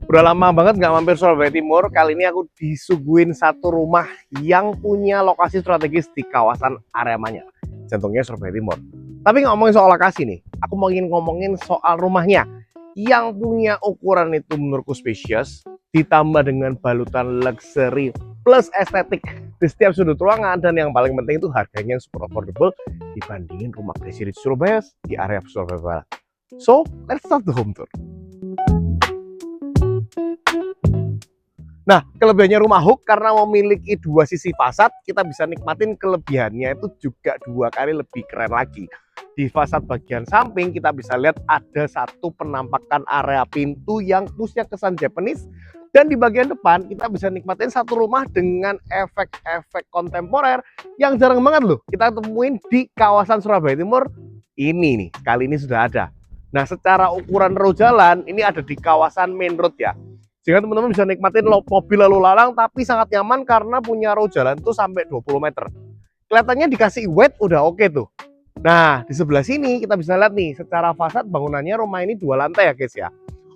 Udah lama banget nggak mampir Surabaya Timur. Kali ini aku disuguhin satu rumah yang punya lokasi strategis di kawasan area Manyar, jantungnya Surabaya Timur. Tapi nggak ngomongin soal lokasi nih, aku mau ngomongin soal rumahnya yang punya ukuran itu menurutku spesies, ditambah dengan balutan luxury plus estetik di setiap sudut ruangan, dan yang paling penting itu harganya yang super affordable dibandingin rumah presiden Surabaya di area Surabaya Barat. So, let's start the home tour. Nah, kelebihannya rumah Hook karena memiliki dua sisi fasad, kita bisa nikmatin kelebihannya itu juga dua kali lebih keren lagi. Di fasad bagian samping kita bisa lihat ada satu penampakan area pintu yang punya kesan Japanese, dan di bagian depan kita bisa nikmatin satu rumah dengan efek-efek kontemporer yang jarang banget loh kita temuin di kawasan Surabaya Timur ini nih. Kali ini sudah ada. Nah, secara ukuran row jalan ini ada di kawasan main road ya, sehingga teman-teman bisa nikmatin mobil lalu lalang tapi sangat nyaman karena punya row jalan tuh sampai 20 meter. Kelihatannya dikasih weight udah oke tuh. Nah, di sebelah sini kita bisa lihat nih, secara fasad bangunannya rumah ini dua lantai ya guys ya.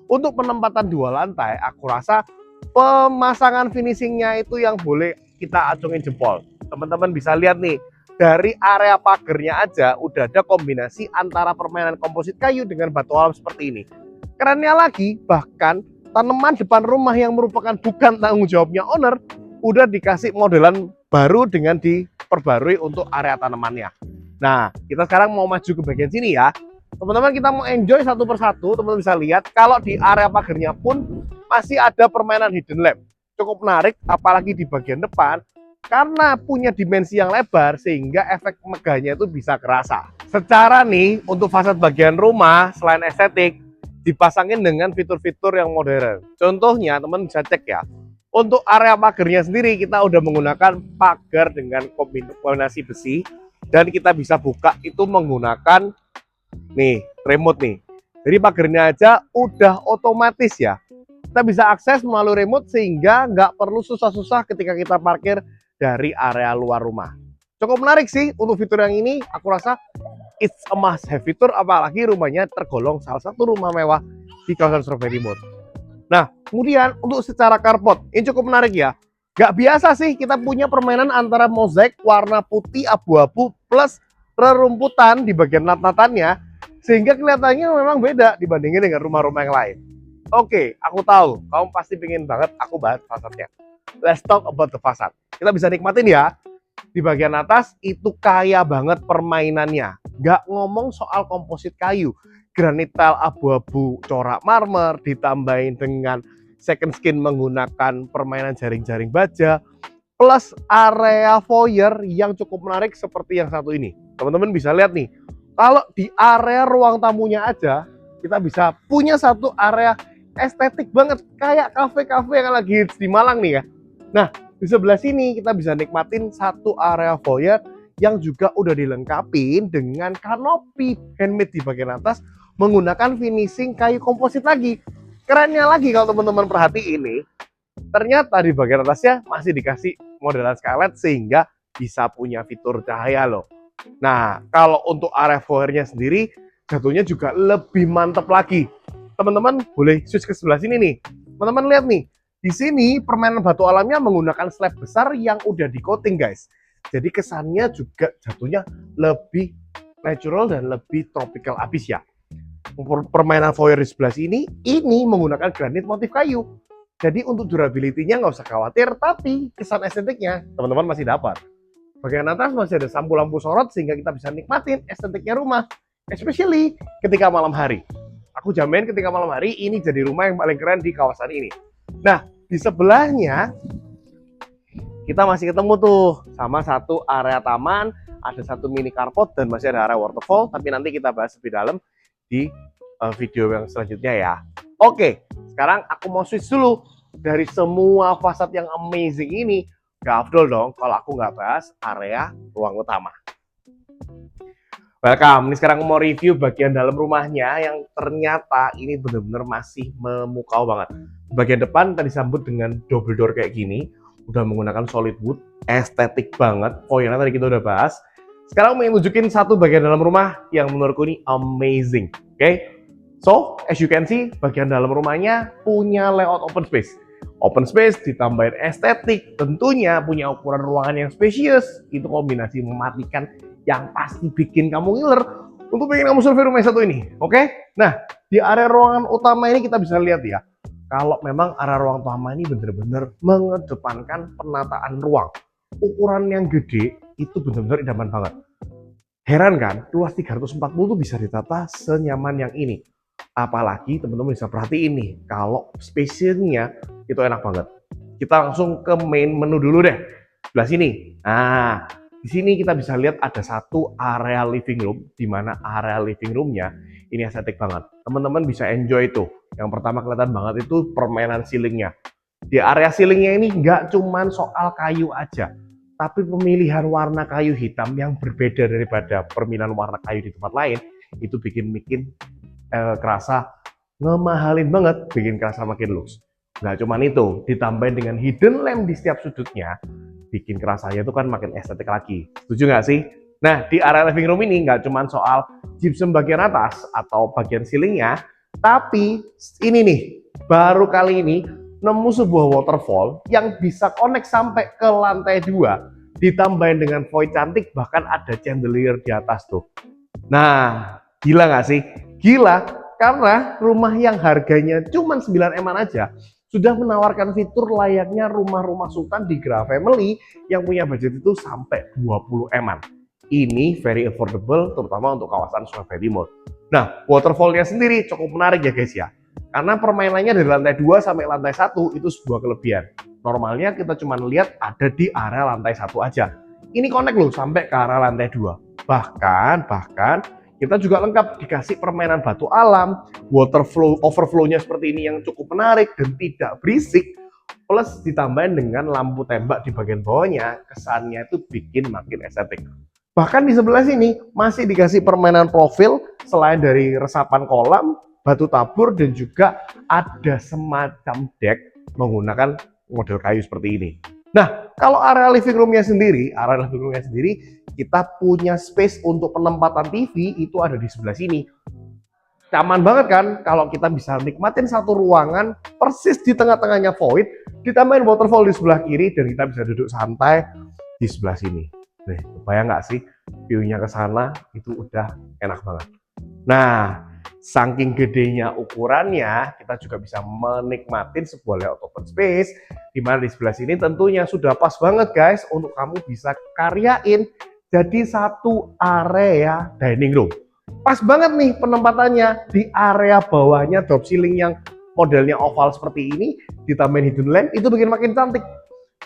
Untuk penempatan dua lantai, aku rasa pemasangan finishingnya itu yang boleh kita acungin jempol. Teman-teman bisa lihat nih, dari area pagernya aja udah ada kombinasi antara permainan komposit kayu dengan batu alam seperti ini. Kerennya lagi, bahkan tanaman depan rumah yang merupakan bukan tanggung jawabnya owner udah dikasih modelan baru dengan diperbarui untuk area tanamannya. Nah, kita sekarang mau maju ke bagian sini ya. Teman-teman, kita mau enjoy satu persatu. Teman-teman bisa lihat kalau di area pagarnya pun masih ada permainan hidden lamp. Cukup menarik, apalagi di bagian depan karena punya dimensi yang lebar sehingga efek megahnya itu bisa kerasa. Secara nih, untuk fasad bagian rumah selain estetik, dipasangin dengan fitur-fitur yang modern. Contohnya, teman bisa cek ya. Untuk area pagarnya sendiri kita udah menggunakan pagar dengan kombinasi besi, dan kita bisa buka itu menggunakan nih remote nih. Jadi pagarnya aja udah otomatis ya. Kita bisa akses melalui remote sehingga nggak perlu susah-susah ketika kita parkir dari area luar rumah. Cukup menarik sih untuk fitur yang ini. Aku rasa it's a must have fitur, apalagi rumahnya tergolong salah satu rumah mewah di kawasan Surabaya Timur. Nah, kemudian untuk secara carport, ini cukup menarik ya. Gak biasa sih kita punya permainan antara mozaik warna putih abu-abu plus rerumputan di bagian nat-natannya, sehingga kelihatannya memang beda dibandingin dengan rumah-rumah yang lain. Oke, aku tahu kamu pasti pengen banget aku bahas fasadnya. Let's talk about the fasad. Kita bisa nikmatin ya. Di bagian atas itu kaya banget permainannya. Gak ngomong soal komposit kayu, granit tile abu-abu corak marmer ditambahin dengan second skin menggunakan permainan jaring-jaring baja, plus area foyer yang cukup menarik seperti yang satu ini. Teman-teman bisa lihat nih, kalau di area ruang tamunya aja kita bisa punya satu area estetik banget kayak kafe-kafe yang lagi hits di Malang nih ya. Nah, di sebelah sini kita bisa nikmatin satu area foyer yang juga udah dilengkapi dengan kanopi handmade di bagian atas menggunakan finishing kayu komposit lagi. Kerennya lagi kalau teman-teman perhatiin ini, ternyata di bagian atasnya masih dikasih modelan skylight sehingga bisa punya fitur cahaya loh. Nah, kalau untuk area foyer-nya sendiri jatuhnya juga lebih mantap lagi. Teman-teman boleh switch ke sebelah sini nih. Teman-teman lihat nih, di sini permainan batu alamnya menggunakan slab besar yang udah di coating guys. Jadi kesannya juga jatuhnya lebih natural dan lebih tropical abis ya. Permainan foyer di sebelah sini ini menggunakan granit motif kayu. Jadi untuk durability-nya nggak usah khawatir, tapi kesan estetiknya teman-teman masih dapat. Bagian atas masih ada lampu-lampu sorot sehingga kita bisa nikmatin estetiknya rumah, especially ketika malam hari. Aku jamin ketika malam hari ini jadi rumah yang paling keren di kawasan ini. Nah, di sebelahnya kita masih ketemu tuh sama satu area taman, ada satu mini carport dan masih ada area waterfall, tapi nanti kita bahas lebih dalam di video yang selanjutnya ya. Oke, sekarang aku mau switch dulu. Dari semua fasad yang amazing ini, gak afdol dong kalau aku nggak bahas area ruang utama. Welcome, ini sekarang aku mau review bagian dalam rumahnya yang ternyata ini benar-benar masih memukau banget. Bagian depan tadi disambut dengan double door kayak gini, udah menggunakan solid wood, estetik banget. Oh ya, tadi kita udah bahas. Sekarang mau nunjukin satu bagian dalam rumah yang menurutku ini amazing. Oke, So, as you can see, bagian dalam rumahnya punya layout open space. Open space ditambahin estetik, tentunya punya ukuran ruangan yang spacious. Itu kombinasi mematikan yang pasti bikin kamu ngiler untuk bikin kamu survei rumah satu ini. Oke? Nah, di area ruangan utama ini kita bisa lihat ya, kalau memang area ruang utama ini benar-benar mengedepankan penataan ruang. Ukuran yang gede itu benar-benar idaman banget. Heran kan, luas 340 tuh bisa ditata senyaman yang ini. Apalagi teman-teman bisa perhatiin nih, kalau space-nya itu enak banget. Kita langsung ke main menu dulu deh. Sebelah sini. Nah, di sini kita bisa lihat ada satu area living room, di mana area living room-nya ini estetik banget. Teman-teman bisa enjoy itu. Yang pertama kelihatan banget itu permainan ceilingnya. Di area ceilingnya ini nggak cuman soal kayu aja, tapi pemilihan warna kayu hitam yang berbeda daripada pemilihan warna kayu di tempat lain, itu bikin kerasa ngemahalin banget, bikin kerasa makin lux. Nggak cuman itu, ditambahin dengan hidden lamp di setiap sudutnya, bikin kerasanya itu kan makin estetik lagi. Setuju nggak sih? Nah, di area living room ini nggak cuman soal gypsum bagian atas atau bagian ceilingnya, tapi ini nih, baru kali ini nemu sebuah waterfall yang bisa connect sampai ke lantai 2, ditambahin dengan void cantik, bahkan ada chandelier di atas tuh. Nah, gila nggak sih? Gila, karena rumah yang harganya cuma 9 M-an aja sudah menawarkan fitur layaknya rumah-rumah sultan di Gra Family yang punya budget itu sampai 20 M-an. Ini very affordable, terutama untuk kawasan Surabaya Timur. Nah, waterfallnya sendiri cukup menarik ya guys ya. Karena permainannya dari lantai 2 sampai lantai 1 itu sebuah kelebihan. Normalnya kita cuma lihat ada di area lantai 1 aja. Ini connect loh sampai ke area lantai 2. Bahkan kita juga lengkap dikasih permainan batu alam, water flow, overflow-nya seperti ini yang cukup menarik dan tidak berisik, plus ditambahin dengan lampu tembak di bagian bawahnya, kesannya itu bikin makin estetik. Bahkan di sebelah sini masih dikasih permainan profil selain dari resapan kolam, batu tabur, dan juga ada semacam deck menggunakan model kayu seperti ini. Nah, kalau area living room-nya sendiri, kita punya space untuk penempatan TV itu ada di sebelah sini. Nyaman banget kan kalau kita bisa nikmatin satu ruangan persis di tengah-tengahnya void, ditambahin waterfall di sebelah kiri, dan kita bisa duduk santai di sebelah sini. Nih, kebayang nggak sih view-nya ke sana itu udah enak banget. Nah, saking gedenya ukurannya, kita juga bisa menikmatin sebuah layout open space, di mana di sebelah sini tentunya sudah pas banget guys untuk kamu bisa karyain jadi satu area dining room. Pas banget nih penempatannya di area bawahnya drop ceiling yang modelnya oval seperti ini, ditambahin hidden lamp, itu bikin makin cantik.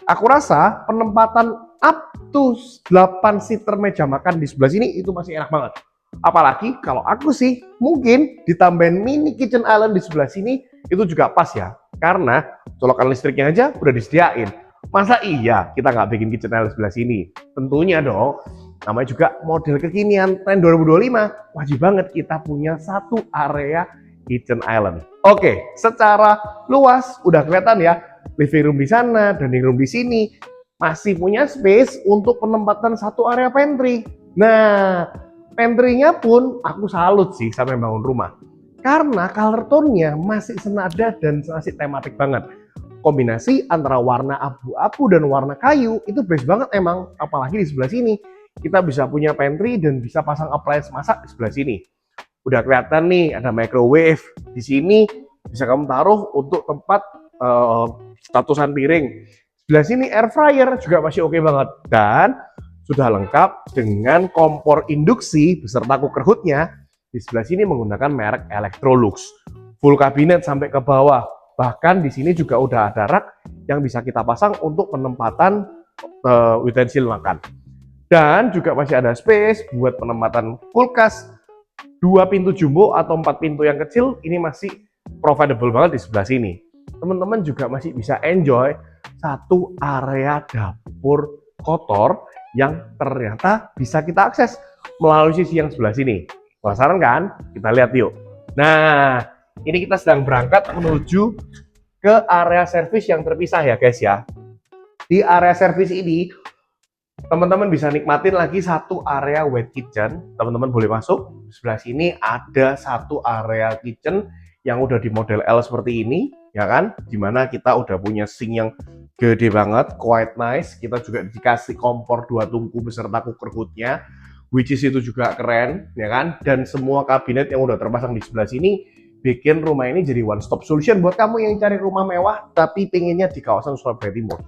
Aku rasa penempatan up to 8 seater meja makan di sebelah sini itu masih enak banget. Apalagi kalau aku sih mungkin ditambahin mini kitchen island di sebelah sini itu juga pas ya. Karena colokan listriknya aja udah disediain. Masa iya kita nggak bikin kitchen island sebelah sini? Tentunya dong. Namanya juga model kekinian tren 2025. Wajib banget kita punya satu area kitchen island. Oke, secara luas udah kelihatan ya. Living room di sana, dining room di sini. Masih punya space untuk penempatan satu area pantry. Nah, pantry-nya pun aku salut sih sampai bangun rumah. Karena color tone-nya masih senada dan masih tematik banget. Kombinasi antara warna abu-abu dan warna kayu itu best banget emang. Apalagi di sebelah sini. Kita bisa punya pantry dan bisa pasang appliance masak di sebelah sini. Udah kelihatan nih ada microwave. Di sini bisa kamu taruh untuk tempat statusan piring. Sebelah sini air fryer juga masih oke banget. Dan sudah lengkap dengan kompor induksi beserta cooker hood-nya. Di sebelah sini menggunakan merek Electrolux. Full kabinet sampai ke bawah. Bahkan di sini juga udah ada rak yang bisa kita pasang untuk penempatan utensil makan. Dan juga masih ada space buat penempatan kulkas. 2 pintu jumbo atau 4 pintu yang kecil ini masih providable banget di sebelah sini. Teman-teman juga masih bisa enjoy satu area dapur kotor yang ternyata bisa kita akses melalui sisi yang sebelah sini. Penasaran kan? Kita lihat yuk. Nah, ini kita sedang berangkat menuju ke area servis yang terpisah ya guys ya. Di area servis ini Teman-teman bisa nikmatin lagi satu area wet kitchen. Teman-teman boleh masuk. Di sebelah sini ada satu area kitchen yang udah di model L seperti ini, ya kan? Dimana kita udah punya sink yang gede banget, quite nice. Kita juga dikasih kompor 2 tungku beserta cooker hoodnya, which is itu juga keren, ya kan? Dan semua kabinet yang udah terpasang di sebelah sini bikin rumah ini jadi one stop solution buat kamu yang cari rumah mewah tapi pengennya di kawasan Surabaya Timur.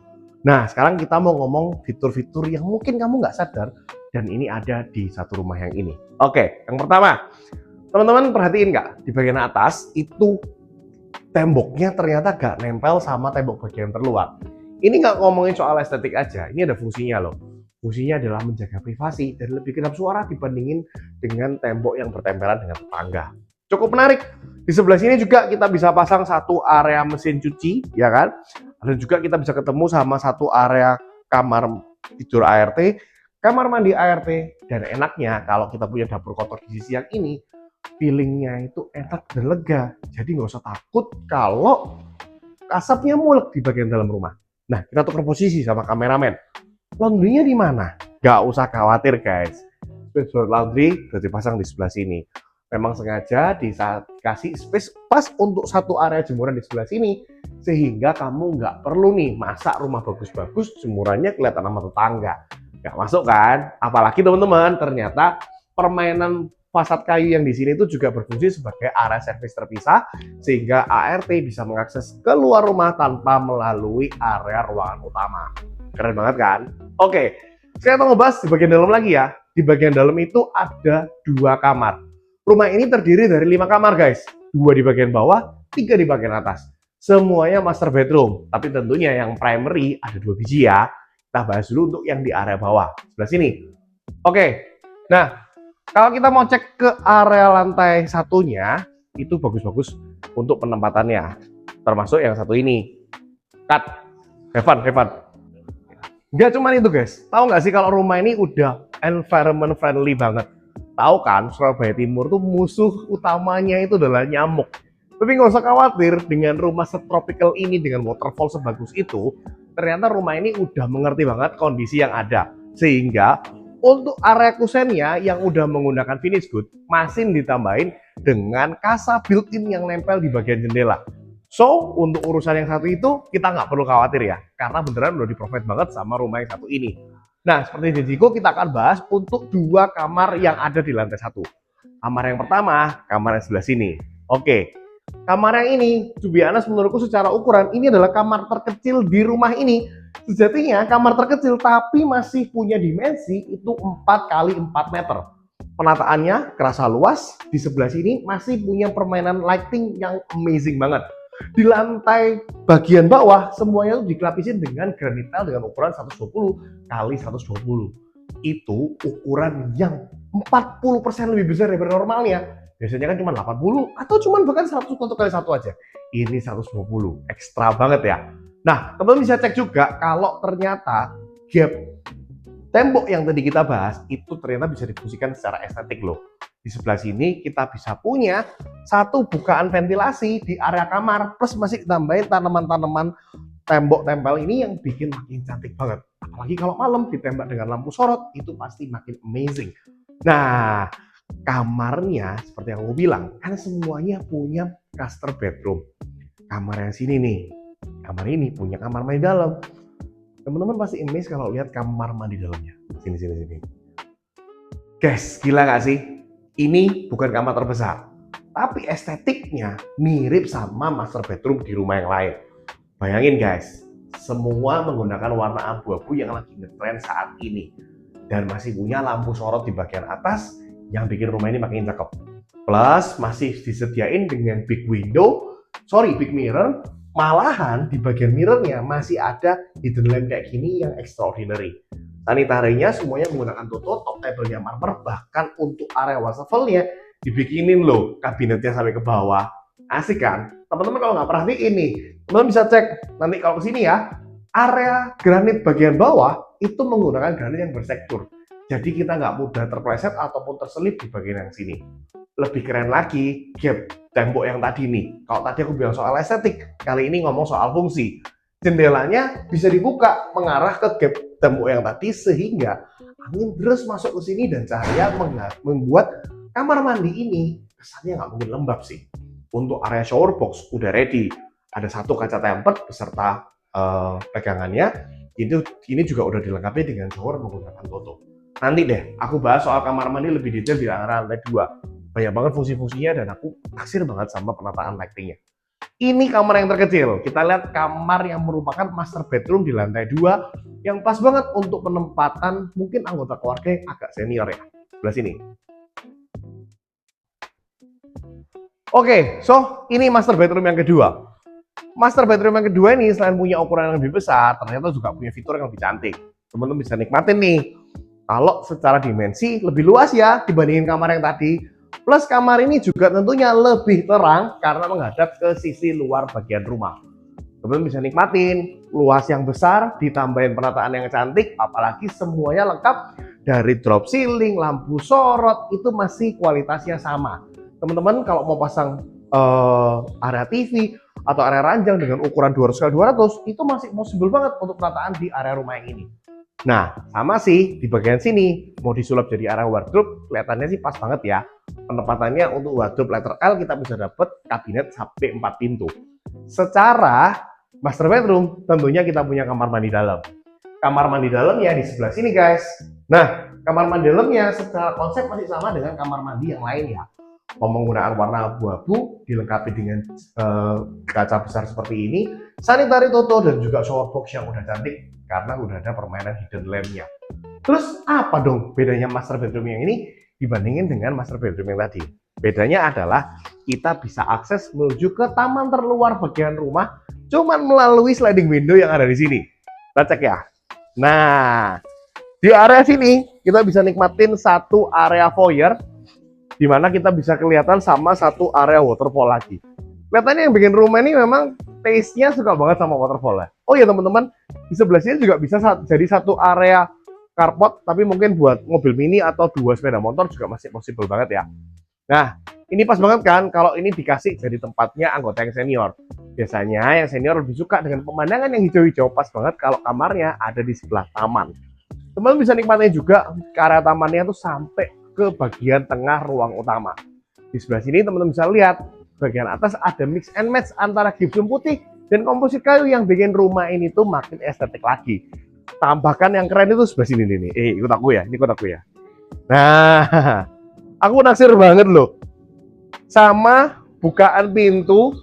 Nah, sekarang kita mau ngomong fitur-fitur yang mungkin kamu nggak sadar dan ini ada di satu rumah yang ini. Oke, yang pertama, teman-teman perhatiin nggak di bagian atas itu temboknya ternyata nggak nempel sama tembok bagian terluar. Ini nggak ngomongin soal estetik aja, ini ada fungsinya loh. Fungsinya adalah menjaga privasi dan lebih kedap suara dibandingin dengan tembok yang bertempelan dengan tetangga. Cukup menarik. Di sebelah sini juga kita bisa pasang satu area mesin cuci, ya kan? Dan juga kita bisa ketemu sama satu area kamar tidur ART, kamar mandi ART, dan enaknya kalau kita punya dapur kotor di sisi yang ini, feelingnya itu enak dan lega. Jadi nggak usah takut kalau asapnya mulek di bagian dalam rumah. Nah, kita tukar posisi sama kameramen. Laundry-nya di mana? Nggak usah khawatir guys. Space laundry sudah dipasang di sebelah sini. Memang sengaja dikasih space pas untuk satu area jemuran di sebelah sini, sehingga kamu nggak perlu nih masak rumah bagus-bagus jemurannya kelihatan sama tetangga. Nggak masuk kan? Apalagi teman-teman, ternyata permainan fasad kayu yang di sini itu juga berfungsi sebagai area servis terpisah, sehingga ART bisa mengakses keluar rumah tanpa melalui area ruangan utama. Keren banget kan? Oke, sekarang kita ngebahas di bagian dalam lagi ya. Di bagian dalam itu ada 2 kamar. Rumah ini terdiri dari 5 kamar guys, 2 di bagian bawah, 3 di bagian atas. Semuanya master bedroom, tapi tentunya yang primary ada 2 biji ya. Kita bahas dulu untuk yang di area bawah, sebelah sini. Oke, nah kalau kita mau cek ke area lantai satunya, itu bagus-bagus untuk penempatannya. Termasuk yang satu ini. Cut, Evan. Nggak cuma itu guys, tahu nggak sih kalau rumah ini udah environment friendly banget. Tahu kan, Surabaya Timur tuh musuh utamanya itu adalah nyamuk. Tapi nggak usah khawatir, dengan rumah setropical ini, dengan waterfall sebagus itu, ternyata rumah ini udah mengerti banget kondisi yang ada. Sehingga untuk area kusennya yang udah menggunakan finish good, masih ditambahin dengan kasa built-in yang nempel di bagian jendela. So, untuk urusan yang satu itu, kita nggak perlu khawatir ya, karena beneran udah di-provide banget sama rumah yang satu ini. Nah, seperti janjiku, kita akan bahas untuk 2 kamar yang ada di lantai 1. Kamar yang pertama, kamar yang sebelah sini. Oke, kamar yang ini, to be honest, menurutku secara ukuran, ini adalah kamar terkecil di rumah ini. Sejatinya kamar terkecil, tapi masih punya dimensi itu 4 kali 4 meter. Penataannya kerasa luas, di sebelah sini masih punya permainan lighting yang amazing banget. Di lantai bagian bawah semuanya itu dilapisin dengan granit tile dengan ukuran 120 kali 120. Itu ukuran yang 40% lebih besar daripada normalnya. Biasanya kan cuma 80 atau cuma bahkan 100 kali 1 aja. Ini 120, ekstra banget ya. Nah, teman-teman bisa cek juga kalau ternyata gap tembok yang tadi kita bahas itu ternyata bisa difungsikan secara estetik loh. Di sebelah sini kita bisa punya satu bukaan ventilasi di area kamar, plus masih tambahin tanaman-tanaman tembok tempel ini yang bikin makin cantik banget. Apalagi kalau malam ditembak dengan lampu sorot, itu pasti makin amazing. Nah, kamarnya seperti yang aku bilang, kan semuanya punya master bedroom. Kamar yang sini nih, kamar ini punya kamar mandi dalam. Teman-teman pasti amazed kalau lihat kamar mandi dalamnya. Sini. Guys, gila gak sih? Ini bukan kamar terbesar, tapi estetiknya mirip sama master bedroom di rumah yang lain. Bayangin guys, semua menggunakan warna abu-abu yang lagi ngetrend saat ini. Dan masih punya lampu sorot di bagian atas yang bikin rumah ini makin cakep. Plus masih disediain dengan big mirror. Malahan di bagian mirrornya masih ada hidden lamp kayak gini yang extraordinary. Sanitarinya semuanya menggunakan tutup, top table-nya marmer, bahkan untuk area wastafel-nya dibikinin loh kabinetnya sampai ke bawah. Asik kan? Teman-teman kalau nggak perhatiin nih, teman-teman bisa cek nanti kalau kesini ya, area granit bagian bawah itu menggunakan granit yang bersektur. Jadi kita nggak mudah terpleset ataupun terselip di bagian yang sini. Lebih keren lagi, gap tembok yang tadi nih. Kalau tadi aku bilang soal estetik, kali ini ngomong soal fungsi. Jendelanya bisa dibuka mengarah ke gap tembok yang tadi, sehingga angin terus masuk ke sini dan cahaya membuat kamar mandi ini kesannya nggak mungkin lembab sih. Untuk area shower box udah ready, ada satu kaca tempered beserta pegangannya. Ini juga udah dilengkapi dengan shower menggunakan Toto. Nanti deh aku bahas soal kamar mandi lebih detail di area lantai 2. Banyak banget fungsi-fungsinya dan aku taksir banget sama penataan lightingnya. Ini kamar yang terkecil. Kita lihat kamar yang merupakan master bedroom di lantai 2 yang pas banget untuk penempatan mungkin anggota keluarga yang agak senior ya. Sebelah sini. Oke, so ini master bedroom yang kedua. Master bedroom yang kedua ini selain punya ukuran yang lebih besar, ternyata juga punya fitur yang lebih cantik. Teman-teman bisa nikmatin nih. Kalau secara dimensi lebih luas ya dibandingin kamar yang tadi. Plus kamar ini juga tentunya lebih terang karena menghadap ke sisi luar bagian rumah. Teman-teman bisa nikmatin luas yang besar, ditambahin penataan yang cantik, apalagi semuanya lengkap dari drop ceiling, lampu sorot, itu masih kualitasnya sama. Teman-teman kalau mau pasang area TV atau area ranjang dengan ukuran 200x200 itu masih possible banget untuk penataan di area rumah yang ini. Nah, sama sih di bagian sini mau disulap jadi area wardrobe, kelihatannya sih pas banget ya. Penempatannya untuk wardrobe letter L kita bisa dapat kabinet sampai 4 pintu. Secara master bedroom tentunya kita punya kamar mandi dalam. Kamar mandi dalamnya di sebelah sini guys. Nah, kamar mandi dalamnya secara konsep masih sama dengan kamar mandi yang lain ya. Menggunakan warna abu-abu, dilengkapi dengan kaca besar seperti ini, sanitary Toto dan juga shower box yang udah cantik karena udah ada permainan hidden lamp-nya. Terus apa dong bedanya master bedroom yang ini dibandingin dengan master bedroom yang tadi? Bedanya adalah kita bisa akses menuju ke taman terluar bagian rumah cuman melalui sliding window yang ada di sini. Kita cek ya. Nah, di area sini kita bisa nikmatin satu area foyer di mana kita bisa kelihatan sama satu area waterfall lagi. Kelihatannya yang bikin rumah ini memang taste-nya suka banget sama waterfall ya. Oh ya teman-teman, di sebelah sini juga bisa jadi satu area carport, tapi mungkin buat mobil mini atau 2 sepeda motor juga masih possible banget ya. Nah, ini pas banget kan kalau ini dikasih jadi tempatnya anggota yang senior. Biasanya yang senior lebih suka dengan pemandangan yang hijau-hijau, pas banget kalau kamarnya ada di sebelah taman. Teman-teman bisa nikmatin juga ke area tamannya tuh sampai ke bagian tengah ruang utama. Di sebelah sini teman-teman bisa lihat bagian atas ada mix and match antara gypsum putih dan komposit kayu yang bikin rumah ini tuh makin estetik lagi. Tambahkan yang keren itu sebelah sini nih. Ikut aku ya, ini ikut aku ya. Nah, aku naksir banget loh sama bukaan pintu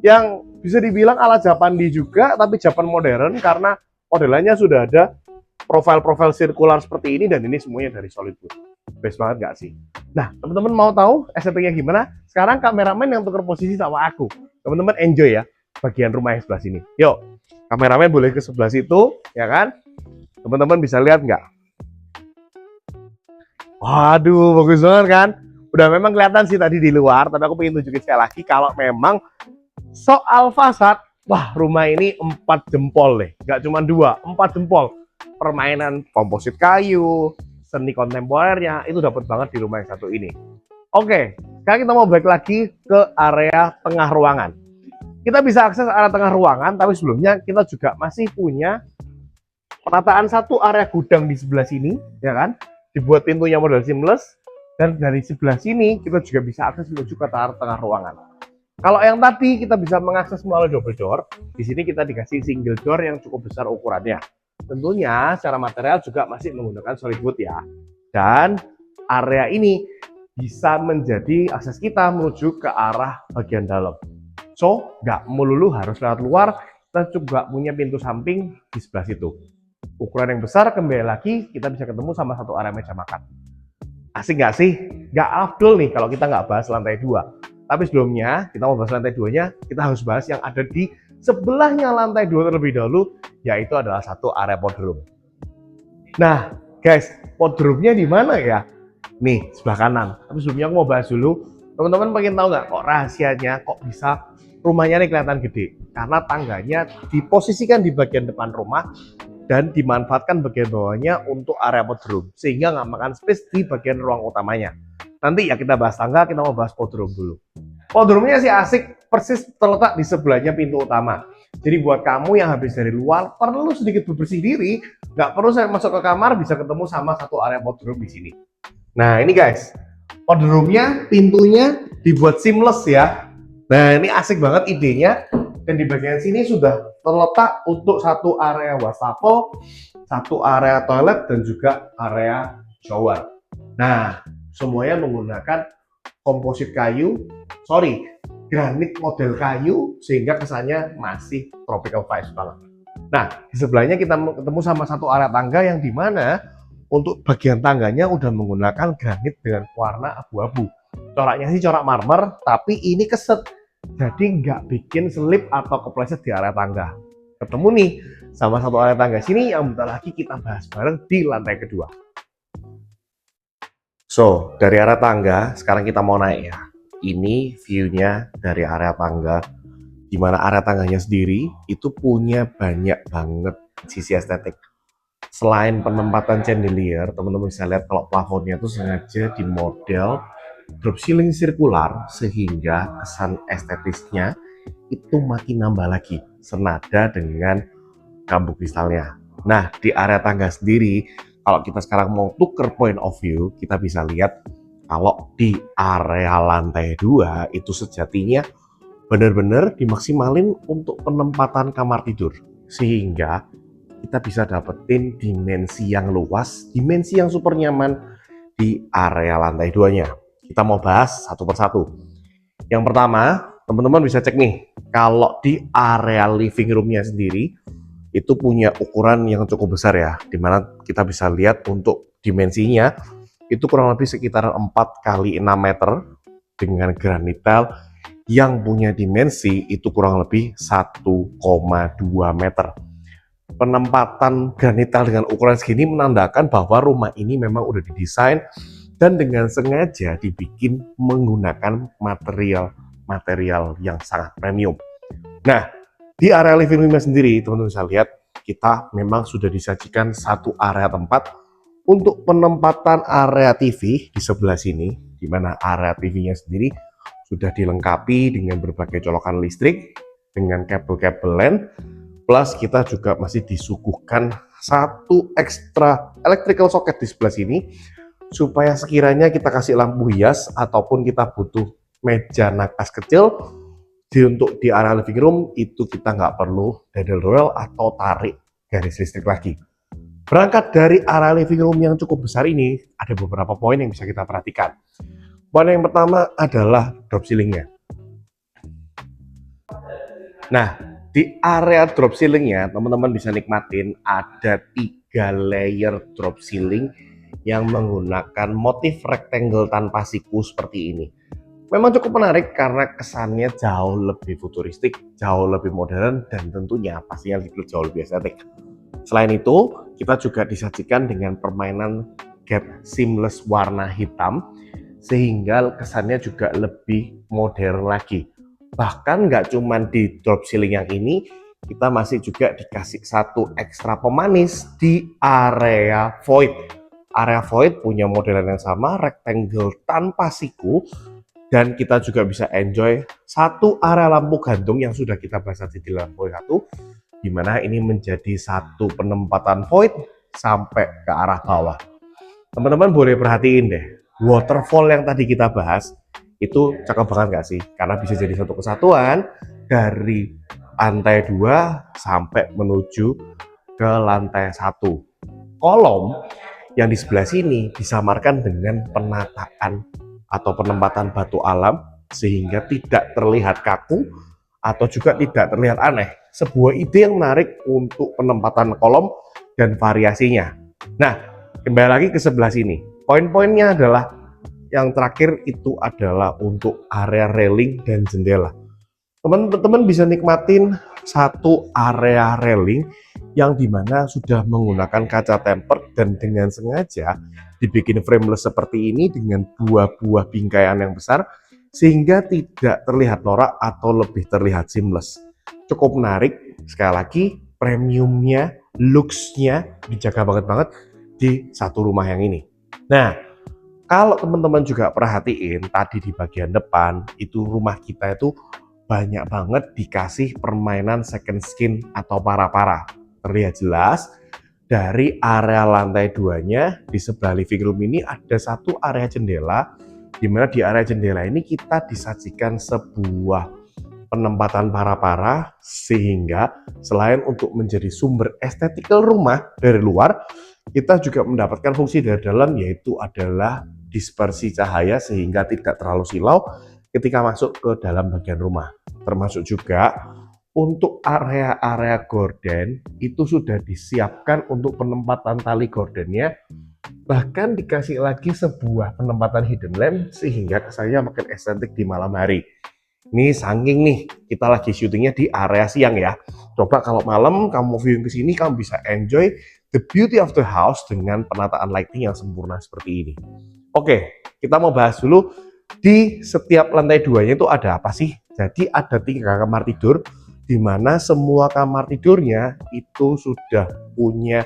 yang bisa dibilang ala Japandi juga, tapi Japan modern karena modelannya sudah ada profil-profil sirkular seperti ini dan ini semuanya dari solid wood. Best banget gak sih? Nah, teman-teman mau tahu estetiknya gimana? Sekarang kameramen yang tuker posisi sama aku. Teman-teman enjoy ya bagian rumah yang sebelah sini. Yuk, kameramen boleh ke sebelah situ, ya kan? Teman-teman bisa lihat nggak? Waduh, bagus banget kan? Udah memang kelihatan sih tadi di luar, tapi aku pengen tunjukin sekali lagi kalau memang soal fasad, wah rumah ini 4 jempol deh. Nggak cuma 2, 4 jempol. Permainan komposit kayu, seni kontemporernya itu dapat banget di rumah yang satu ini. Oke, sekarang kita mau balik lagi ke area tengah ruangan. Kita bisa akses area tengah ruangan, tapi sebelumnya kita juga masih punya penataan satu area gudang di sebelah sini, ya kan? Dibuat pintunya model seamless, dan dari sebelah sini kita juga bisa akses menuju ke area tengah ruangan. Kalau yang tadi kita bisa mengakses melalui double door, di sini kita dikasih single door yang cukup besar ukurannya. Tentunya secara material juga masih menggunakan solid wood ya. Dan area ini bisa menjadi akses kita menuju ke arah bagian dalam. So, nggak melulu harus lewat luar, kita juga punya pintu samping di sebelah situ. Ukuran yang besar, kembali lagi kita bisa ketemu sama satu area meja makan. Asik nggak sih? Nggak afdol nih kalau kita nggak bahas lantai 2. Tapi sebelumnya kita mau bahas lantai 2-nya, kita harus bahas yang ada di sebelahnya lantai 2 terlebih dahulu, yaitu adalah satu area podroom. Nah, guys, podroomnya di mana ya? Nih, sebelah kanan. Tapi sebelumnya aku mau bahas dulu, teman-teman pengen tahu nggak kok rahasianya kok bisa rumahnya nih kelihatan gede? Karena tangganya diposisikan di bagian depan rumah dan dimanfaatkan bagian bawahnya untuk area podroom, sehingga nggak makan space di bagian ruang utamanya. Nanti ya kita bahas tangga, kita mau bahas podroom dulu. Podroomnya sih asik, persis terletak di sebelahnya pintu utama. Jadi buat kamu yang habis dari luar perlu sedikit bebersih diri, nggak perlu saya masuk ke kamar, bisa ketemu sama satu area podroom di sini. Nah ini guys, podroomnya pintunya dibuat seamless ya. Nah ini asik banget idenya. Dan di bagian sini sudah terletak untuk satu area wastafel, satu area toilet, dan juga area shower. Nah semuanya menggunakan komposit kayu, granit model kayu, sehingga kesannya masih tropical vibes banget. Nah di sebelahnya kita ketemu sama satu area tangga yang dimana untuk bagian tangganya udah menggunakan granit dengan warna abu-abu. Coraknya sih corak marmer, tapi ini keset, jadi nggak bikin selip atau kepleset di area tangga. Ketemu nih sama satu area tangga sini yang bentar lagi kita bahas bareng di lantai kedua. So, dari area tangga, sekarang kita mau naik ya. Ini view-nya dari area tangga, di mana area tangganya sendiri itu punya banyak banget sisi estetik. Selain penempatan chandelier, teman-teman bisa lihat kalau plafonnya itu sengaja di model drop ceiling sirkular, sehingga kesan estetisnya itu makin nambah lagi senada dengan kambuh kristalnya. Nah di area tangga sendiri, kalau kita sekarang mau tuker point of view, kita bisa lihat kalau di area lantai 2 itu sejatinya benar-benar dimaksimalin untuk penempatan kamar tidur, sehingga kita bisa dapetin dimensi yang luas, dimensi yang super nyaman di area lantai 2-nya. Kita mau bahas satu persatu. Yang pertama, teman-teman bisa cek nih, kalau di area living room-nya sendiri itu punya ukuran yang cukup besar ya, dimana kita bisa lihat untuk dimensinya itu kurang lebih sekitar 4 kali 6 meter dengan granit tile yang punya dimensi itu kurang lebih 1,2 meter. Penempatan granit tile dengan ukuran segini menandakan bahwa rumah ini memang udah didesain dan dengan sengaja dibikin menggunakan material yang sangat premium. Nah, di area living room sendiri, teman-teman bisa lihat kita memang sudah disajikan satu area tempat untuk penempatan area TV di sebelah sini, di mana area TV-nya sendiri sudah dilengkapi dengan berbagai colokan listrik, dengan kabel-kabel LAN, plus kita juga masih disuguhkan satu ekstra electrical socket di sebelah sini, supaya sekiranya kita kasih lampu hias ataupun kita butuh meja nakas kecil untuk di area living room, itu kita nggak perlu dadel royal atau tarik garis listrik lagi. Berangkat dari area living room yang cukup besar ini, ada beberapa poin yang bisa kita perhatikan. Poin yang pertama adalah drop ceiling-nya. Nah, di area drop ceiling-nya, teman-teman bisa nikmatin ada 3 layer drop ceiling yang menggunakan motif rectangle tanpa siku seperti ini. Memang cukup menarik karena kesannya jauh lebih futuristik, jauh lebih modern, dan tentunya pastinya jauh lebih estetik. Selain itu, kita juga disajikan dengan permainan gap seamless warna hitam, sehingga kesannya juga lebih modern lagi. Bahkan nggak cuma di drop ceiling yang ini, kita masih juga dikasih satu ekstra pemanis di area void. Area void punya modelan yang sama, rectangle tanpa siku, dan kita juga bisa enjoy satu area lampu gantung yang sudah kita bahas di lampu 1, dimana ini menjadi satu penempatan void sampai ke arah bawah. Teman-teman boleh perhatiin deh, waterfall yang tadi kita bahas itu cakep banget gak sih? Karena bisa jadi satu kesatuan dari lantai 2 sampai menuju ke lantai 1. Kolom yang di sebelah sini disamarkan dengan penataan atau penempatan batu alam, sehingga tidak terlihat kaku atau juga tidak terlihat aneh. Sebuah ide yang menarik untuk penempatan kolom dan variasinya. Nah, kembali lagi ke sebelah sini. Poin-poinnya adalah yang terakhir itu adalah untuk area railing dan jendela. Teman-teman bisa nikmatin satu area railing yang dimana sudah menggunakan kaca tempered dan dengan sengaja dibikin frameless seperti ini dengan 2 buah bingkaian yang besar, sehingga tidak terlihat norak atau lebih terlihat seamless. Cukup menarik, sekali lagi premiumnya, looks-nya dijaga banget di satu rumah yang ini. Nah, kalau teman-teman juga perhatiin tadi di bagian depan itu rumah kita itu banyak banget dikasih permainan second skin atau para-para. Terlihat jelas dari area lantai 2-nya di sebelah living room ini ada satu area jendela, di mana di area jendela ini kita disajikan sebuah penempatan para-para, sehingga selain untuk menjadi sumber estetikal rumah dari luar, kita juga mendapatkan fungsi dari dalam, yaitu adalah dispersi cahaya sehingga tidak terlalu silau ketika masuk ke dalam bagian rumah. Termasuk juga untuk area-area gorden itu sudah disiapkan untuk penempatan tali gordennya, bahkan dikasih lagi sebuah penempatan hidden lamp sehingga kesannya makin estetik di malam hari. Ini saking nih kita lagi syutingnya di area siang ya. Coba kalau malam kamu viewing ke sini, kamu bisa enjoy the beauty of the house dengan penataan lighting yang sempurna seperti ini. Oke, kita mau bahas dulu di setiap lantai 2-nya itu ada apa sih? Jadi ada 3 kamar tidur, di mana semua kamar tidurnya itu sudah punya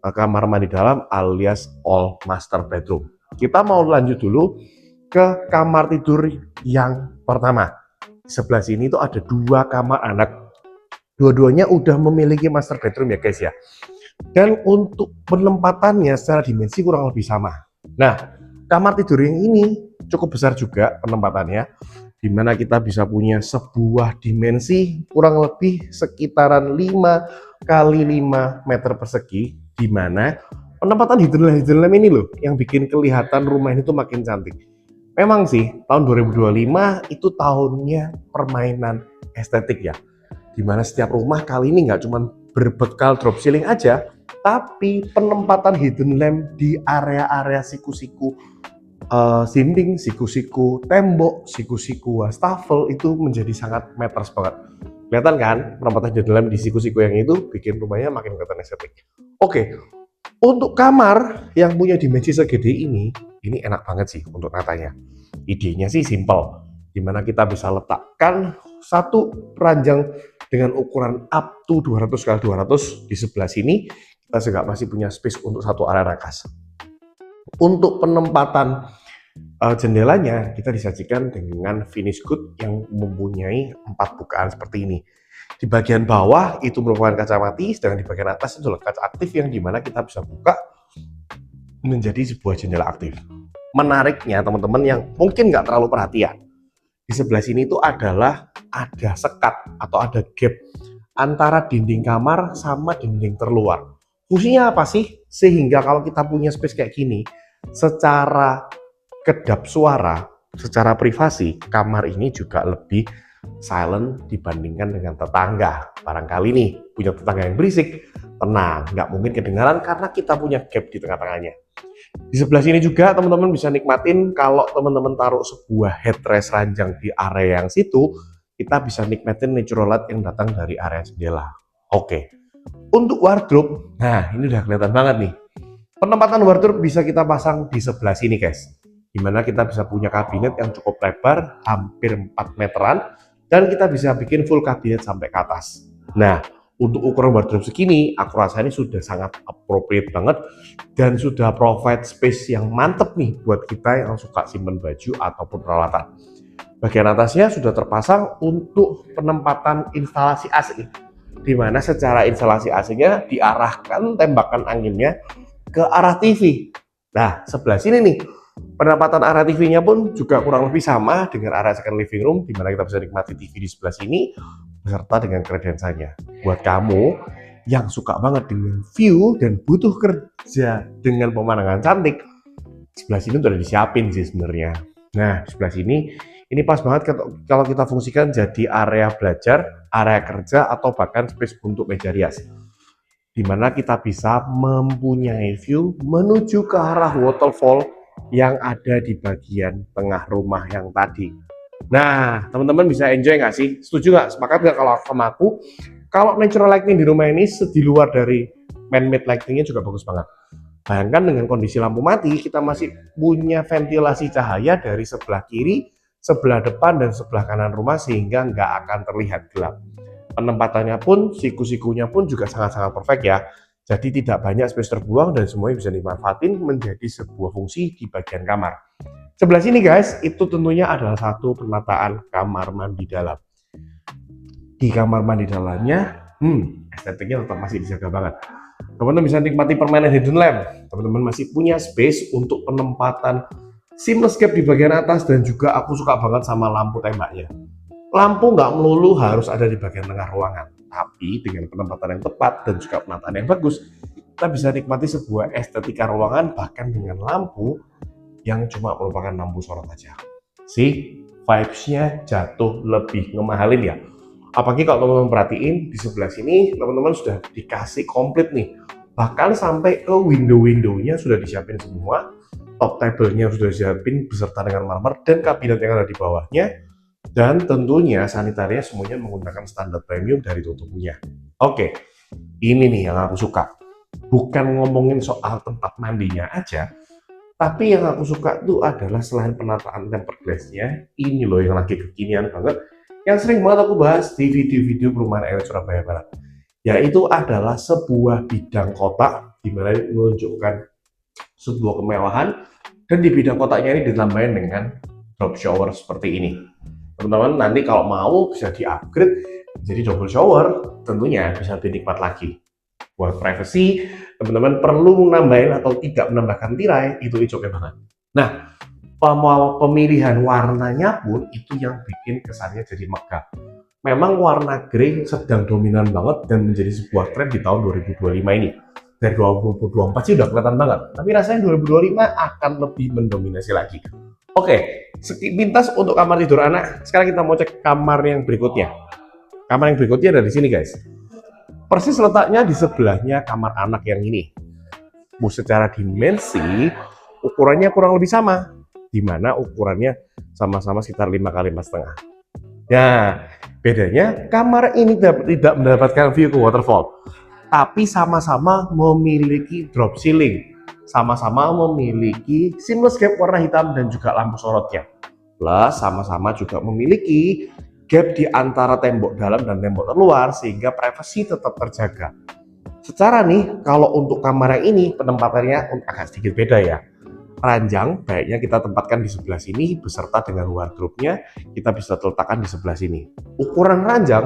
kamar mandi dalam alias all master bedroom. Kita mau lanjut dulu ke kamar tidur yang pertama. Di sebelah sini tuh ada 2 kamar anak. Dua-duanya udah memiliki master bedroom ya guys ya. Dan untuk penempatannya secara dimensi kurang lebih sama. Nah, kamar tidur yang ini cukup besar juga penempatannya, di mana kita bisa punya sebuah dimensi kurang lebih sekitaran 5 kali 5 meter persegi, di mana penempatan hidden lamp ini loh yang bikin kelihatan rumah ini tuh makin cantik. Memang sih tahun 2025 itu tahunnya permainan estetik ya, dimana setiap rumah kali ini nggak cuma berbekal drop ceiling aja, tapi penempatan hidden lamp di area-area siku-siku dinding, siku-siku tembok, siku-siku wastafel itu menjadi sangat matters banget. Kelihatan kan penempatan hidden lamp di siku-siku yang itu bikin rumahnya makin kelihatan estetik. Oke, untuk kamar yang punya dimensi segede ini enak banget sih untuk natanya. Idenya sih simple, dimana kita bisa letakkan satu ranjang dengan ukuran up to 200 x 200 di sebelah sini. Kita juga masih punya space untuk satu area rakas. Untuk penempatan jendelanya kita disajikan dengan finish good yang mempunyai 4 bukaan seperti ini. Di bagian bawah itu merupakan kaca mati, sedangkan di bagian atas itu adalah kaca aktif yang dimana kita bisa buka menjadi sebuah jendela aktif. Menariknya teman-teman yang mungkin nggak terlalu perhatian, di sebelah sini itu adalah ada sekat atau ada gap antara dinding kamar sama dinding terluar. Fungsinya apa sih? Sehingga kalau kita punya space kayak gini, secara kedap suara, secara privasi, kamar ini juga lebih silent dibandingkan dengan tetangga. Barangkali nih punya tetangga yang berisik, tenang, nggak mungkin kedengaran karena kita punya gap di tengah-tengahnya. Di sebelah sini juga teman-teman bisa nikmatin kalau teman-teman taruh sebuah headrest ranjang di area yang situ, kita bisa nikmatin natural light yang datang dari area jendela. Oke, untuk wardrobe, nah ini udah kelihatan banget nih. Penempatan wardrobe bisa kita pasang di sebelah sini guys, dimana kita bisa punya kabinet yang cukup lebar, hampir 4 meteran, dan kita bisa bikin full kabinet sampai ke atas. Nah, untuk ukuran wardrobe segini, aku rasa ini sudah sangat appropriate banget dan sudah provide space yang mantep nih buat kita yang suka simpen baju ataupun peralatan. Bagian atasnya sudah terpasang untuk penempatan instalasi AC, di mana secara instalasi AC-nya diarahkan tembakan anginnya ke arah TV. Nah, sebelah sini nih, penempatan area TV-nya pun juga kurang lebih sama dengan area second living room, di mana kita bisa nikmati TV di sebelah sini beserta dengan kredensanya. Buat kamu yang suka banget dengan view dan butuh kerja dengan pemandangan cantik, sebelah sini udah disiapin sih sebenarnya. Nah, di sebelah sini ini pas banget kalau kita fungsikan jadi area belajar, area kerja, atau bahkan space untuk meja rias, di mana kita bisa mempunyai view menuju ke arah waterfall yang ada di bagian tengah rumah yang tadi. Nah, teman-teman bisa enjoy nggak sih? Setuju nggak? Sepakat nggak kalau sama aku? Kalau natural lighting di rumah ini di luar dari man-made lightingnya juga bagus banget. Bayangkan dengan kondisi lampu mati, kita masih punya ventilasi cahaya dari sebelah kiri, sebelah depan, dan sebelah kanan rumah sehingga nggak akan terlihat gelap. Penempatannya pun, siku-sikunya pun juga sangat-sangat perfect ya. Jadi tidak banyak space terbuang dan semuanya bisa dimanfaatin menjadi sebuah fungsi di bagian kamar. Sebelah sini guys, itu tentunya adalah satu penataan kamar mandi dalam. di kamar mandi dalamnya, estetiknya tetap masih dijaga banget. Teman-teman bisa nikmati permainan hidden lamp. Teman-teman masih punya space untuk penempatan seamless gap di bagian atas, dan juga aku suka banget sama lampu tembaknya. Lampu nggak melulu harus ada di bagian tengah ruangan, tapi dengan penempatan yang tepat dan juga penataan yang bagus, kita bisa nikmati sebuah estetika ruangan bahkan dengan lampu yang cuma merupakan lampu sorot aja. Vibes-nya jatuh lebih ngemahalin ya. Apalagi kalau teman-teman perhatiin di sebelah sini, teman-teman sudah dikasih komplit nih. Bahkan sampai ke window-windownya sudah disiapin semua, top table-nya sudah disiapin beserta dengan marmer dan kabinet yang ada di bawahnya. Dan tentunya sanitarinya semuanya menggunakan standar premium dari Toto punya. Oke, ini nih yang aku suka. Bukan ngomongin soal tempat mandinya aja, tapi yang aku suka tuh adalah selain penataan tempered glass-nya, ini loh yang lagi kekinian banget, yang sering banget aku bahas di video-video perumahan elit Surabaya Barat, yaitu adalah sebuah bidang kotak di mana menunjukkan sebuah kemewahan, dan di bidang kotaknya ini ditambahin dengan drop shower seperti ini. Teman-teman nanti kalau mau bisa di-upgrade jadi double shower, tentunya bisa lebih nikmat lagi. Buat privacy, teman-teman perlu menambahin atau tidak menambahkan tirai, itu oke banget. Nah, pemilihan warnanya pun itu yang bikin kesannya jadi megah. Memang warna grey sedang dominan banget dan menjadi sebuah tren di tahun 2025 ini. Dari 2024 sih udah kelihatan banget, tapi rasanya 2025 akan lebih mendominasi lagi. Oke, sepintas untuk kamar tidur anak. Sekarang kita mau cek kamar yang berikutnya. Kamar yang berikutnya ada di sini, guys. Persis letaknya di sebelahnya kamar anak yang ini. Secara dimensi, ukurannya kurang lebih sama, di mana ukurannya sama-sama sekitar 5 x 5,5. Nah, bedanya kamar ini tidak mendapatkan view ke waterfall, tapi sama-sama memiliki drop ceiling, sama-sama memiliki seamless gap warna hitam dan juga lampu sorotnya. Plus sama-sama juga memiliki gap di antara tembok dalam dan tembok terluar sehingga privasi tetap terjaga. Secara nih, kalau untuk kamar yang ini penempatannya agak sedikit beda ya. Ranjang baiknya kita tempatkan di sebelah sini beserta dengan wardrobe-nya kita bisa letakkan di sebelah sini. Ukuran ranjang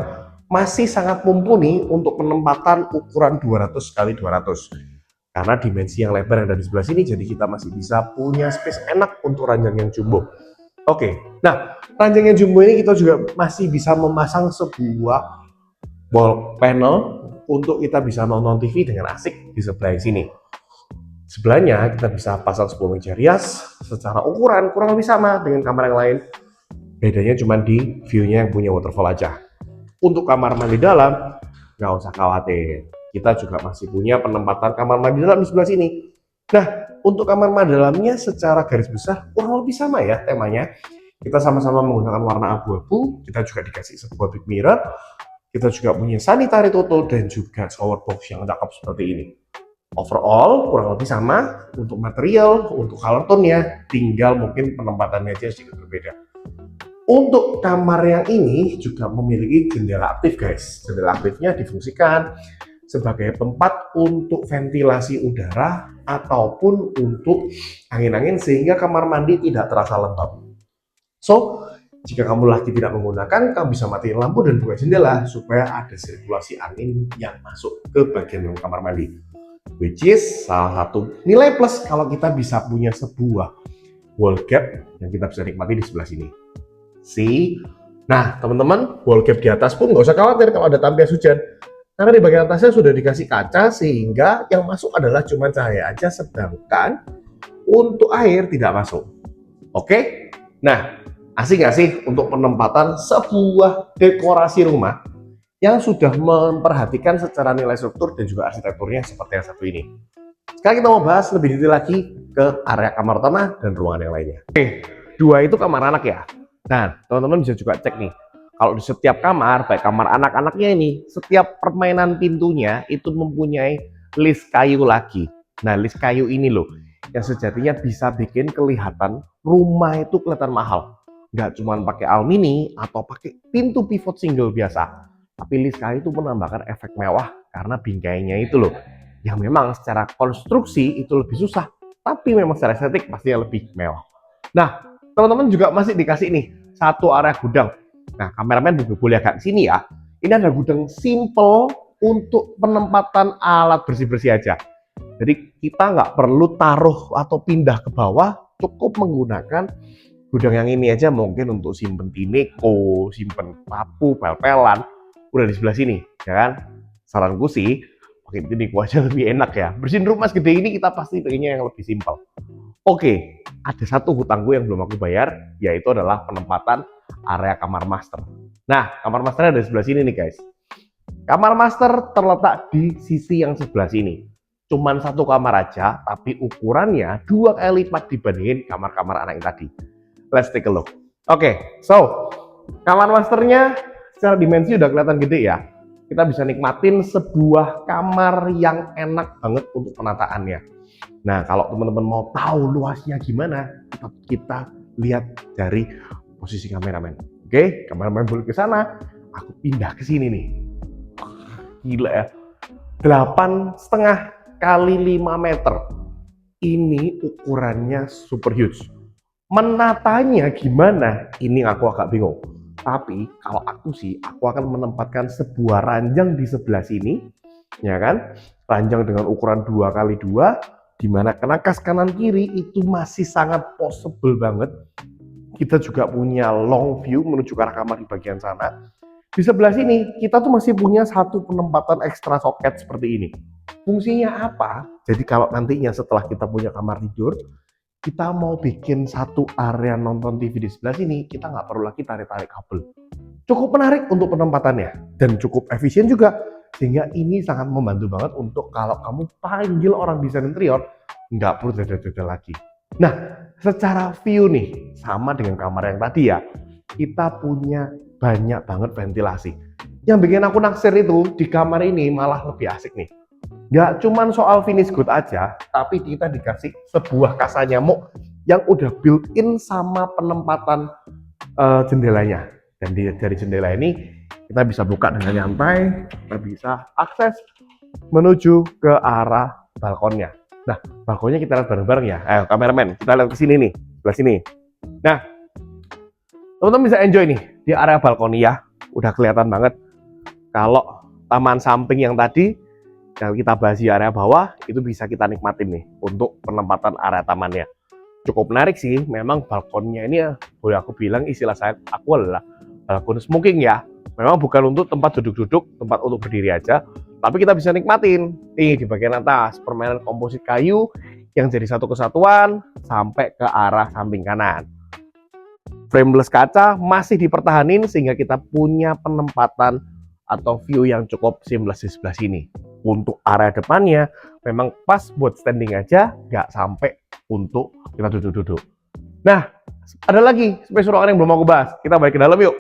masih sangat mumpuni untuk penempatan ukuran 200 x 200. Karena dimensi yang lebar yang ada di sebelah sini, jadi kita masih bisa punya space enak untuk ranjang yang jumbo. Oke, nah ranjang yang jumbo ini kita juga masih bisa memasang sebuah wall panel untuk kita bisa nonton TV dengan asik di sebelah sini. Sebelahnya kita bisa pasang sebuah meja rias secara ukuran kurang lebih sama dengan kamar yang lain. Bedanya cuma di view-nya yang punya waterfall aja. Untuk kamar mandi dalam, nggak usah khawatir. Kita juga masih punya penempatan kamar mandi dalam di sebelah sini. Nah, untuk kamar mandi dalamnya secara garis besar kurang lebih sama ya temanya. Kita sama-sama menggunakan warna abu-abu, kita juga dikasih sebuah big mirror, kita juga punya sanitary Toto dan juga shower box yang cakep seperti ini. Overall kurang lebih sama untuk material, untuk color tone-nya, tinggal mungkin penempatannya aja sedikit berbeda. Untuk kamar yang ini juga memiliki jendela aktif, guys. Jendela aktifnya difungsikan sebagai tempat untuk ventilasi udara ataupun untuk angin-angin sehingga kamar mandi tidak terasa lembab. So, jika kamu lagi tidak menggunakan, kamu bisa matiin lampu dan buka jendela supaya ada sirkulasi angin yang masuk ke bagian dalam kamar mandi. Which is salah satu nilai plus kalau kita bisa punya sebuah wall gap yang kita bisa nikmati di sebelah sini. Nah teman-teman, wall gap di atas pun nggak usah khawatir kalau ada tampias hujan. Karena di bagian atasnya sudah dikasih kaca sehingga yang masuk adalah cuma cahaya aja, sedangkan untuk air tidak masuk. Oke? Nah, asik nggak sih untuk penempatan sebuah dekorasi rumah yang sudah memperhatikan secara nilai struktur dan juga arsitekturnya seperti yang satu ini. Sekarang kita mau bahas lebih detail lagi ke area kamar utama dan ruangan yang lainnya. Oke, dua itu kamar anak ya. Nah, teman-teman bisa juga cek nih, kalau di setiap kamar, baik kamar anak-anaknya ini, setiap permainan pintunya itu mempunyai list kayu lagi. Nah, list kayu ini loh, yang sejatinya bisa bikin kelihatan rumah itu kelihatan mahal. Nggak cuma pakai alumini atau pakai pintu pivot single biasa, tapi list kayu itu menambahkan efek mewah karena bingkainya itu loh, yang memang secara konstruksi itu lebih susah, tapi memang secara estetik pastinya lebih mewah. Nah, teman-teman juga masih dikasih nih satu area gudang. Nah, kameramen boleh agak sini ya. Ini ada gudang simple untuk penempatan alat bersih-bersih aja. Jadi kita nggak perlu taruh atau pindah ke bawah, cukup menggunakan gudang yang ini aja, mungkin untuk simpen Tineco, simpen papu, pel-pelan, udah di sebelah sini, ya kan? Saranku sih, pakai Tineco aja lebih enak ya. Bersihin rumah segede ini kita pasti pengennya yang lebih simpel. Oke, ada satu hutangku yang belum aku bayar, yaitu adalah penempatan area kamar master. Nah, kamar masternya ada di sebelah sini nih guys. Kamar master terletak di sisi yang sebelah sini. Cuman satu kamar aja, tapi ukurannya 2 kali lipat dibandingin kamar-kamar anak yang tadi. Let's take a look. Oke, so kamar masternya secara dimensi udah kelihatan gede ya. Kita bisa nikmatin sebuah kamar yang enak banget untuk penataannya. Nah, kalau teman-teman mau tahu luasnya gimana, kita lihat dari posisi kameramen. Oke, kameramen boleh ke sana, aku pindah ke sini nih. Gila ya, 8,5 kali 5 meter. Ini ukurannya super huge. Menatanya gimana? Ini aku agak bingung. Tapi kalau aku sih, aku akan menempatkan sebuah ranjang di sebelah sini, ya kan? Ranjang dengan ukuran 2 kali 2, di mana kenakas kanan kiri itu masih sangat possible banget. Kita juga punya long view menuju ke arah kamar di bagian sana. Di sebelah sini kita tuh masih punya satu penempatan ekstra soket seperti ini. Fungsinya apa? Jadi kalau nantinya setelah kita punya kamar tidur, kita mau bikin satu area nonton TV di sebelah sini, kita nggak perlu lagi tarik-tarik kabel. Cukup menarik untuk penempatannya dan cukup efisien juga, sehingga ini sangat membantu banget untuk kalau kamu panggil orang desain interior, nggak perlu dada-dada lagi. Nah, secara view nih, sama dengan kamar yang tadi ya, kita punya banyak banget ventilasi. Yang bikin aku naksir itu di kamar ini malah lebih asik nih. Nggak cuman soal finish good aja, tapi kita dikasih sebuah kasa nyamuk yang udah built-in sama penempatan jendelanya. Dan dari jendela ini kita bisa buka dengan nyantai, kita bisa akses menuju ke arah balkonnya. Nah, balkonnya kita lihat bareng-bareng ya. Ayo kameramen, kita lihat ke sini nih, sebelah sini. Nah, teman-teman bisa enjoy nih di area balkoni ya. Udah kelihatan banget. Kalau taman samping yang tadi yang kita bahas di area bawah, itu bisa kita nikmatin nih untuk penempatan area tamannya. Cukup menarik sih, memang balkonnya ini ya, boleh aku bilang istilah saya, aku adalah balkon smoking ya. Memang bukan untuk tempat duduk-duduk, tempat untuk berdiri aja, tapi kita bisa nikmatin nih di bagian atas permainan komposit kayu yang jadi satu kesatuan sampai ke arah samping kanan. Frameless kaca masih dipertahanin sehingga kita punya penempatan atau view yang cukup seamless di sebelah sini. Untuk area depannya memang pas buat standing aja, nggak sampai untuk kita duduk-duduk. Nah, ada lagi space ruangan yang belum aku bahas. Kita balik ke dalam yuk.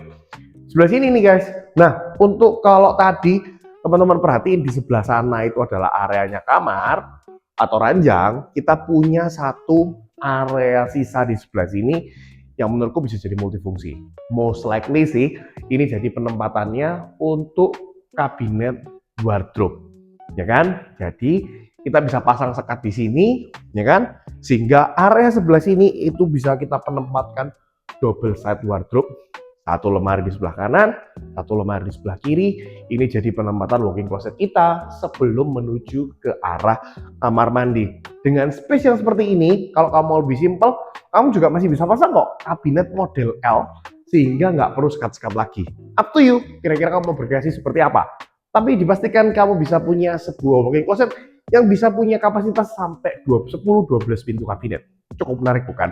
Sebelah sini nih guys. Nah, untuk kalau tadi teman-teman perhatiin di sebelah sana itu adalah areanya kamar atau ranjang, kita punya satu area sisa di sebelah sini yang menurutku bisa jadi multifungsi. Most likely sih ini jadi penempatannya untuk kabinet wardrobe, ya kan? Jadi kita bisa pasang sekat di sini, ya kan? Sehingga area sebelah sini itu bisa kita penempatkan double side wardrobe. Satu lemari di sebelah kanan, satu lemari di sebelah kiri. Ini jadi penempatan walk-in closet kita sebelum menuju ke arah kamar mandi. Dengan space yang seperti ini, kalau kamu mau lebih simpel, kamu juga masih bisa pasang kok kabinet model L sehingga nggak perlu sekat-sekat lagi. Up to you, kira-kira kamu mau berkreasi seperti apa. Tapi dipastikan kamu bisa punya sebuah walk-in closet yang bisa punya kapasitas sampai 10-12 pintu kabinet. Cukup menarik bukan?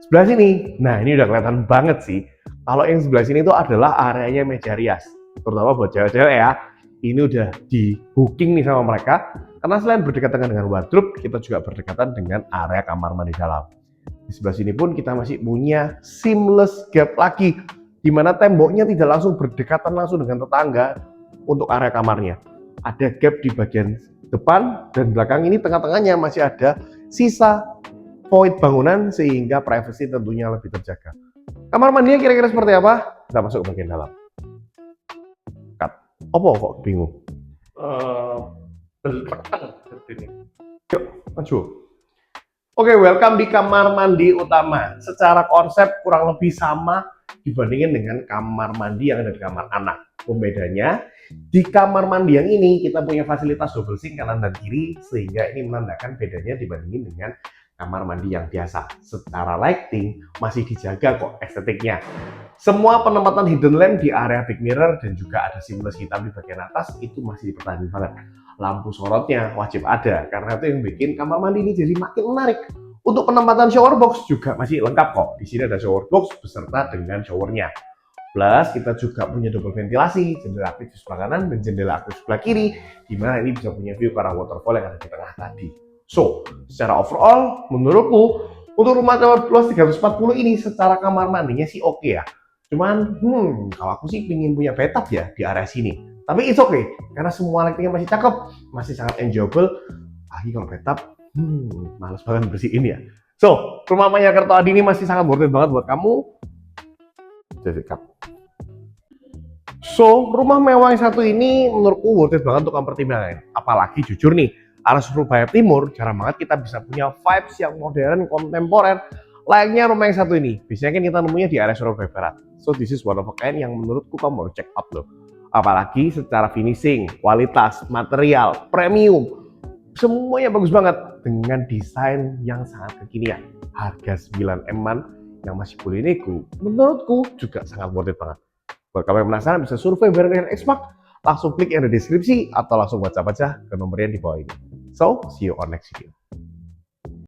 Sebelah sini, nah ini udah kelihatan banget sih. Kalau yang sebelah sini itu adalah areanya meja rias, terutama buat cewek-cewek ya. Ini udah di booking nih sama mereka, karena selain berdekatan dengan wardrobe, kita juga berdekatan dengan area kamar mandi dalam. Di sebelah sini pun kita masih punya seamless gap lagi, di mana temboknya tidak langsung berdekatan langsung dengan tetangga untuk area kamarnya. Ada gap di bagian depan dan belakang ini, tengah-tengahnya masih ada sisa void bangunan sehingga privacy tentunya lebih terjaga. Kamar mandinya kira-kira seperti apa? Kita masuk ke bagian dalam. Cut. Apa kok bingung? Yuk, maju. Oke, welcome di kamar mandi utama. Secara konsep kurang lebih sama dibandingin dengan kamar mandi yang ada di kamar anak. Pembedanya, di kamar mandi yang ini kita punya fasilitas double sink kanan dan kiri, sehingga ini menandakan bedanya dibandingin dengan kamar mandi yang biasa. Secara lighting masih dijaga kok estetiknya. Semua penempatan hidden lamp di area big mirror dan juga ada seamless hitam di bagian atas itu masih dipertahankan banget. Lampu sorotnya wajib ada karena itu yang bikin kamar mandi ini jadi makin menarik. Untuk penempatan shower box juga masih lengkap kok. Di sini ada shower box beserta dengan showernya. Plus kita juga punya double ventilasi, jendela aktif di sebelah kanan dan jendela aktif sebelah kiri, di mana ini bisa punya view ke arah waterfall yang ada di tengah tadi. So, secara overall, menurutku untuk rumah tower plus 340 ini secara kamar mandinya sih oke ya. Cuman, kalau aku sih pengen punya bathtub ya di area sini. Tapi it's okay, karena semua lightingnya masih cakep, masih sangat enjoyable. Lagi kalau bathtub, males banget bersihin ya. So, rumah Maya Kertoadi ini masih sangat worth it banget buat kamu. Jadi, so, rumah mewah yang satu ini menurutku worth it banget untuk kamu pertimbangkan. Apalagi jujur nih, arah Surabaya Timur jarang banget kita bisa punya vibes yang modern, kontemporer layaknya rumah yang satu ini. Biasanya kan kita nemunya di area Surabaya Barat. So, this is one of a kind yang menurutku kamu harus check out loh. Apalagi secara finishing, kualitas, material, premium, semuanya bagus banget dengan desain yang sangat kekinian. Harga 9M-an yang masih boleh nego, menurutku juga sangat worth it banget. Buat kamu yang penasaran bisa survei bareng dengan Xmark, langsung klik yang ada di deskripsi atau langsung WhatsApp aja ke nomor yang di bawah ini. So, see you on next video.